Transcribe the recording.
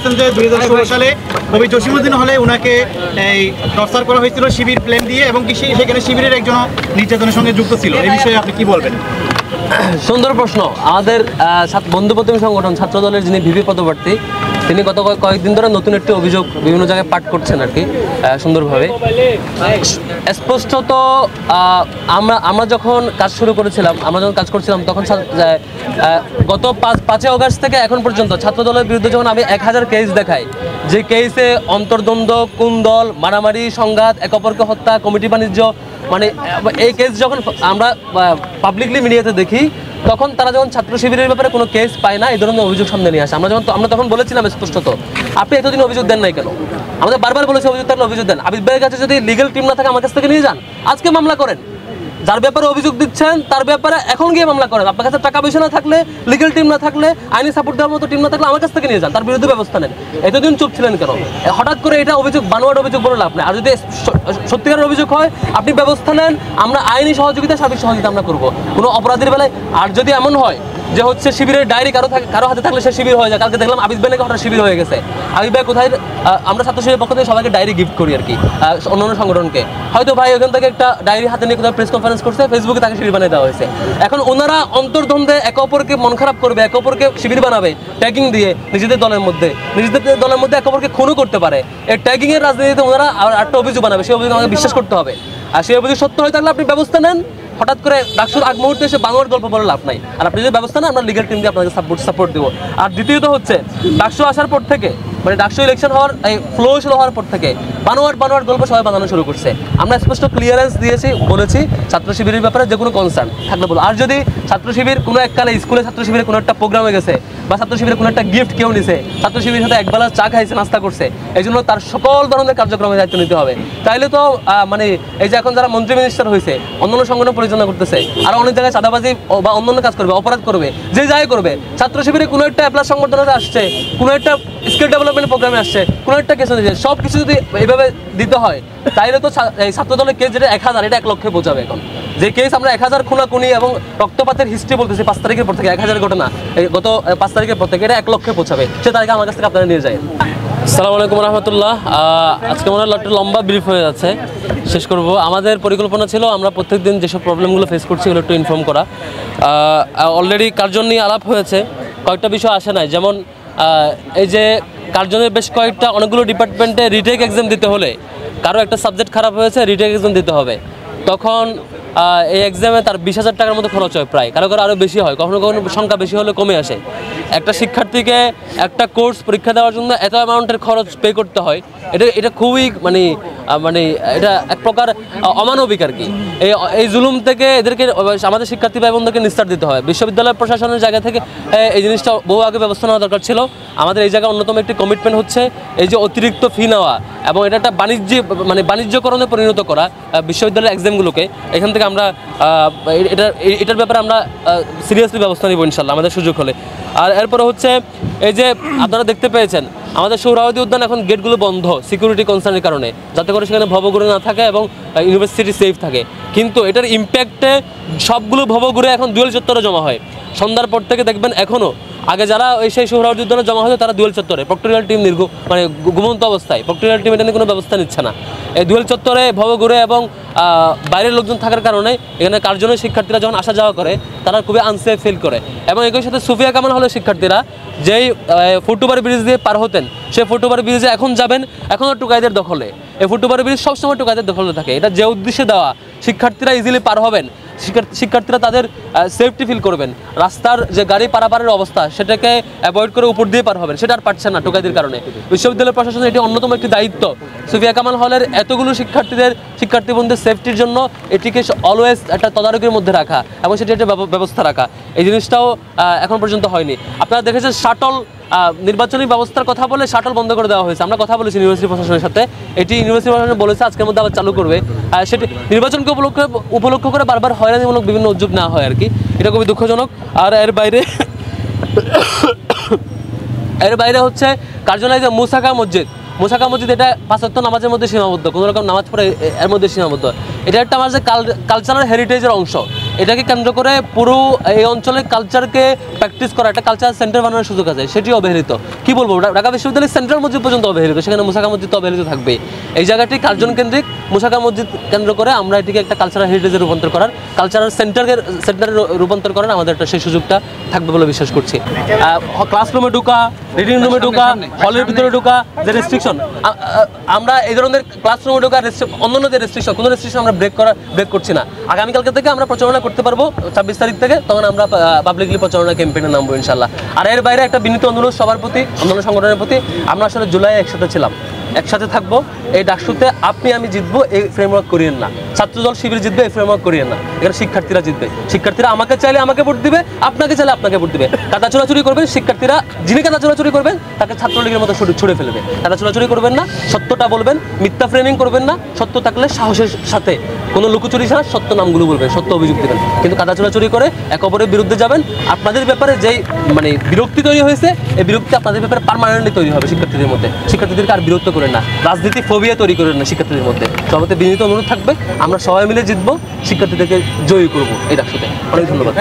বলছেন যে 2016 সালে কবি জসিমউদ্দিন হলে ওনাকে এই টর্চার করা হয়েছিল শিবির প্ল্যান দিয়ে, এবং কি সেখানে শিবিরের একজন নির্যাতনের সঙ্গে যুক্ত ছিল। এই বিষয়ে আপনি কি বলবেন? সুন্দর প্রশ্ন। আমাদের বন্ধু প্রতিম সংগঠন ছাত্র দলের যিনি ভিপি পদপ্রার্থী, তিনি গত কয়েকদিন ধরে নতুন একটি অভিযোগ বিভিন্ন জায়গায় পাঠ করছেন আর কি, সুন্দরভাবে। স্পষ্টত আমরা যখন কাজ শুরু করেছিলাম, তখন গত 5 আগস্ট থেকে এখন পর্যন্ত ছাত্র দলের বিরুদ্ধে যখন আমি 1000 কেস দেখাই, যে কেসে অন্তর্দ্বন্দ্ব, কুন্দল, মারামারি, সংঘাত, এক অপরকে হত্যা, কমিটি বাণিজ্য, মানে এই কেস যখন আমরা পাবলিকলি মিডিয়াতে দেখি, তখন তারা যখন ছাত্র শিবিরের ব্যাপারে কোনো কেস পায় না, এই ধরনের অভিযোগ সামনে নিয়ে আসে। আমরা তখন বলেছিলাম স্পষ্টত, আপনি এতদিন অভিযোগ দেন নাই কেন? আমাদের বারবার বলেছি অভিযোগ থাকলে অভিযোগ দেন। আবিদ ভাইয়ের কাছে যদি লিগ্যাল টিম না থাকে আমার কাছ থেকে নিয়ে যান, আজকে মামলা করেন। যার ব্যাপারে অভিযোগ দিচ্ছেন তার ব্যাপারে এখন গিয়ে মামলা করেন। আপনার কাছে টাকা পয়সা না থাকলে, লিগ্যাল টিম না থাকলে, আইনি সাপোর্ট দেওয়ার মতো টিম না থাকলে আমার কাছ থেকে নিয়ে যান, তার বিরুদ্ধে ব্যবস্থা নেন। এতদিন চুপ ছিলেন কেন? হঠাৎ করে এটা অভিযোগ, বানোয়াট অভিযোগ বলে লাভ নেই। আর যদি সত্যিকারের অভিযোগ হয়, আপনি ব্যবস্থা নেন, আমরা আইনি সহযোগিতা, সার্বিক সহযোগিতা আমরা করবো কোনো অপরাধীর বেলায়। আর যদি এমন হয় যে হচ্ছে শিবিরের ডায়েরি কারো হাতে থাকলে সে শিবির হয়ে যায়, কালকে দেখলাম আবিদ ভাই নাকি হঠাৎ শিবির হয়ে গেছে। আবিদ ভাই কোথায়? আমরা ছাত্র শিবিরের পক্ষ থেকে সবাইকে ডায়েরি গিফট করি আর কি, অন্যান্য সংগঠনকে। হয়তো ভাই ওখান থেকে একটা ডায়েরি হাতে নিয়ে কোথাও প্রেস কনফারেন্স করছে, ফেসবুকে তাকে শিবির বানিয়ে দেওয়া হয়েছে। এখন ওনারা অন্তর্দ্বন্দ্বে একে অপরকে মন খারাপ করবে, একে অপরকে শিবির বানাবে ট্যাগিং দিয়ে, নিজেদের দলের মধ্যে একে অপরকে খুনও করতে পারে। এই ট্যাগিং এর রাজনীতিতে ওনারা একটা অভিযোগ বানাবে, সেই অভিযোগ আমাকে বিশ্বাস করতে হবে। আর সেই অভিযোগ সত্য হয়ে থাকলে আপনি ব্যবস্থা নেন। হঠাৎ করে ডাকসুর আগ মুহূর্তে এসে বাংলার গল্প বলে লাভ নাই। আর আপনি যদি ব্যবস্থা নেন, আমরা লিগ্যাল টিম দিয়ে আপনাকে সাপোর্ট দেবো। আর দ্বিতীয়ত হচ্ছে, ডাকসু আসার পর থেকে, মানে ডাকসু ইলেকশন হওয়ার ফ্লো শুরু হওয়ার পর থেকে বানোয়াট গল্প সবাই বানানো শুরু করছে। আমরা স্পষ্ট ক্লিয়ারেন্স দিয়েছি, বলেছি ছাত্র শিবিরের ব্যাপারে যে কোনো কনসার্ন থাকলে বলো। আর যদি ছাত্র শিবির কোনো এককালে স্কুলে ছাত্র শিবিরের কোনো একটা প্রোগ্রামে গেছে, বা ছাত্র শিবিরের কোনো একটা গিফট কেউ নিছে, ছাত্র শিবিরের সাথে একবেলা চা খাইছে, নাস্তা করছে, এই জন্য তার সকল ধরনের কার্যক্রমে দায়িত্ব নিতে হবে। তাইলে তো মানে এই যে এখন যারা মন্ত্রী মিনিস্টার হয়েছে, অন্যান্য সংগঠন পরিচালনা করতেছে, আর অনেক জায়গায় চাঁদাবাজি বা অন্যান্য কাজ করবে, অপরাধ করবে, যে যাই করবে, ছাত্র শিবিরে কোনো একটা অ্যাপ্লাস সংগঠনে আসছে, কোনো একটা স্কিল ডেভেলপমেন্ট প্রোগ্রামে আসছে, কোনো একটা কেস দিচ্ছে, সব কিছু যদি এইভাবে দিতে হয়, তাইলে তো এই ছাত্র দলের কেস যেটা 1000, এটা 1 লক্ষে পৌঁছাবে। এখন যে কেস আমরা 1000 খুনাখুনি এবং রক্তপাতের হিস্ট্রি বলতেছি 5 তারিখের পর থেকে, 1000 ঘটনা গত 5 তারিখের পর থেকে, এটা 1 লক্ষে পৌঁছাবে। সে তারিখে আমার কাছ থেকে আপনারা নিয়ে যায়। আসসালামু আলাইকুম রহমতুল্লাহ। আজকে মনে হয় একটা লম্বা ব্রিফ হয়ে যাচ্ছে, শেষ করব। আমাদের পরিকল্পনা ছিল আমরা প্রত্যেকদিন যেসব প্রবলেমগুলো ফেস করছি এগুলো একটু ইনফর্ম করা। অলরেডি কার্জন নিয়ে আলাপ হয়েছে, কয়েকটা বিষয় আসে নাই। যেমন এই যে কার্জনের বেশ কয়েকটা অনেকগুলো ডিপার্টমেন্টে রিটেক এক্সাম দিতে হলে, কারো একটা সাবজেক্ট খারাপ হয়েছে, রিটেক এক্সাম দিতে হবে, তখন এই এক্সামে তার 20,000 টাকার মতো খরচ হয় প্রায়, কারো আরও বেশি হয়, কখনো সংখ্যা বেশি হলে কমে আসে। একটা শিক্ষার্থীকে একটা কোর্স পরীক্ষা দেওয়ার জন্য এত অ্যামাউন্টের খরচ পে করতে হয়, এটা খুবই মানে এটা এক প্রকার অমানবিক আর কি। এই জুলুম থেকে এদেরকে, আমাদের শিক্ষার্থী ভাই বোনদেরকে নিস্তার দিতে হয়। বিশ্ববিদ্যালয় প্রশাসনের জায়গা থেকে এই জিনিসটা বহু আগে ব্যবস্থা নেওয়া দরকার ছিল। আমাদের এই জায়গায় অন্যতম একটি কমিটমেন্ট হচ্ছে এই যে অতিরিক্ত ফি নেওয়া এবং এটা একটা বাণিজ্যকরণে পরিণত করা বিশ্ববিদ্যালয়ের এক্সামগুলোকে। এখান থেকে আমরা এটার ব্যাপারে আমরা সিরিয়াসলি ব্যবস্থা নিব ইনশাল্লাহ আমাদের সুযোগ হলে। আর এরপরে হচ্ছে এই যে আপনারা দেখতে পেয়েছেন আমাদের সোহরাওয়ার্দী উদ্যান এখন গেটগুলো বন্ধ সিকিউরিটি কনসার্নের কারণে, যাতে করে সেখানে ভবঘুরে না থাকে এবং ইউনিভার্সিটি সেফ থাকে। কিন্তু এটার ইম্প্যাক্টে সবগুলো ভবঘুরে এখন দুয়েল চত্বরে জমা হয়। সন্ধ্যার পর থেকে দেখবেন এখনও আগে যারা সেই সোহরাওয়ার্দী উদ্যানে জমা হতো তারা দুয়েল চত্বরে, প্রক্টোরিয়াল টিম ঘুমন্ত অবস্থায়, প্রক্টোরিয়াল টিম এটা নিয়ে কোনো ব্যবস্থা নিচ্ছে না। এই দুয়েল চত্বরে ভবঘুরে এবং বাইরের লোকজন থাকার কারণে এখানে কার্জনের শিক্ষার্থীরা যখন আসা যাওয়া করে তারা খুবই আনসেফ ফিল করে। এবং একই সাথে সুফিয়া কামাল হলের শিক্ষার্থীরা যেই ফুটওভার ব্রিজ দিয়ে পার হতেন, সেই ফুটওভার ব্রিজে এখন যাবেন, এখনও টুকাইদের দখলে। এই ফুটওভার ব্রিজ সবসময় টুকাইদের দখলে থাকে। এটা যে উদ্দেশ্যে দেওয়া, শিক্ষার্থীরা ইজিলি পার হবেন, শিক্ষার্থীরা তাদের সেফটি ফিল করবেন, রাস্তার যে গাড়ি পারাপারের অবস্থা সেটাকে অ্যাভয়েড করে উপর দিয়ে পার হবেন, সেটা আর পারছেন না টোকাইদের কারণে। বিশ্ববিদ্যালয় প্রশাসনের এটি অন্যতম একটি দায়িত্ব সুফিয়া কামাল হলের এতগুলো শিক্ষার্থীবৃন্দের সেফটির জন্য এটিকে অলওয়েজ একটা তদারকির মধ্যে রাখা এবং সেটি একটা ব্যবস্থা রাখা, এই জিনিসটাও এখন পর্যন্ত হয়নি। আপনারা দেখেছেন শাটল নির্বাচনী ব্যবস্থার কথা বলে শাটল বন্ধ করে দেওয়া হয়েছে। আমরা কথা বলেছি ইউনিভার্সিটি প্রশাসনের সাথে, এটি ইউনিভার্সিটি প্রশাসন বলেছে আজকের মধ্যে আবার চালু করবে। সেটি নির্বাচনকে উপলক্ষ করে বারবার হয়রানিমূলক বিভিন্ন উদ্যোগ নেওয়া হয় আর কি, এটা খুবই দুঃখজনক। আর এর বাইরে হচ্ছে কার্যালয় যে মুসাকা মসজিদ, এটা 5 ওয়াক্ত নামাজের মধ্যে সীমাবদ্ধ, কোনো রকম নামাজ পড়ে এর মধ্যে সীমাবদ্ধ। এটা একটা আমাদের কালচারাল হেরিটেজের অংশ। এটাকে কেন্দ্র করে পুরো এই অঞ্চলের কালচারকে প্র্যাকটিস করা একটা কালচার সেন্টার বানানোর সুযোগ আছে, সেটিও অবহেলিত। কি বলবো, ঢাকা বিশ্ববিদ্যালয়ের সেন্ট্রাল মসজিদ পর্যন্ত অবহেলিত, সেখানে মুসাকা মসজিদ তো অবহেলিত থাকবে। এই জায়গাটি কার্জন কেন্দ্রিক, মুসাকা মসজিদ কেন্দ্র করে আমরা এটিকে একটা কালচারাল হেরিটেজে রূপান্তর করার, কালচারাল সেন্টারে রূপান্তর করার আমাদের একটা সেই সুযোগটা থাকবে বলে বিশ্বাস করছি। ক্লাসরুমে ঢোকা, রিডিং রুমে ঢোকা, হলের ভিতরে ঢোকা, যে রেস্ট্রিকশন, আমরা এই ধরনের ক্লাসরুমে ঢোকা অন্যান্য যে রেস্ট্রিকশন, কোনো রেস্ট্রিকশন আমরা ব্রেক করছি না। আগামীকালকে থেকে আমরা প্রচারণা করতে পারবো 26 তারিখ থেকে, তখন আমরা পাবলিকলি প্রচারণা ক্যাম্পেইনে নামবো ইনশাল্লাহ। আর এর বাইরে একটা বিনীত অনুরোধ সবার প্রতি, অন্যান্য সংগঠনের প্রতি, আমরা আসলে জুলাই একসাথে ছিলাম, একসাথে থাকবো। এই ডাকসুতে আপনি আমি জিতবো এই ফ্রেমওয়ার্ক করিয়েন না, ছাত্রদল শিবির জিতবে এই ফ্রেমওয়ার্ক করিয়েন না। এখানে শিক্ষার্থীরা জিতবে, শিক্ষার্থীরা আমাকে চাইলে আমাকে ভোট দিবে, আপনাকে চাইলে আপনাকে ভোট দিবে। কাদা চোরাচুরি করবেন শিক্ষার্থীরা, যিনি কাদা চোরাচুরি করবেন তাকে ছাত্রলীগের মতো ছুড়ে ফেলবে। কাদা চোরাচুরি করবেন না, সত্যটা বলবেন, মিথ্যা ফ্রেমিং করবেন না, সত্য থাকলে সাহসের সাথে কোনো লুকোচুরি ছাড়া সত্য নামগুলো বলবেন, সত্য অভিযোগ দেবেন। কিন্তু কাদা চোরাচুরি করে এক অপরের বিরুদ্ধে যাবেন, আপনাদের ব্যাপারে যেই মানে বিরক্তি তৈরি হয়েছে, এই বিরক্তি আপনাদের ব্যাপারে পার্মানেন্টলি তৈরি হবে শিক্ষার্থীদের মধ্যে। শিক্ষার্থীদেরকে আর বিরক্ত করেন না, রাজনীতি ফোবিয়া তৈরি করেন না শিক্ষার্থীদের মধ্যে। সবাইতে বিনীত অনুরোধ থাকবে, আমরা সবাই মিলে জিতবো, শিক্ষার্থীদেরকে জয়ী করবো এই ডাকসুতে। অনেক ধন্যবাদ।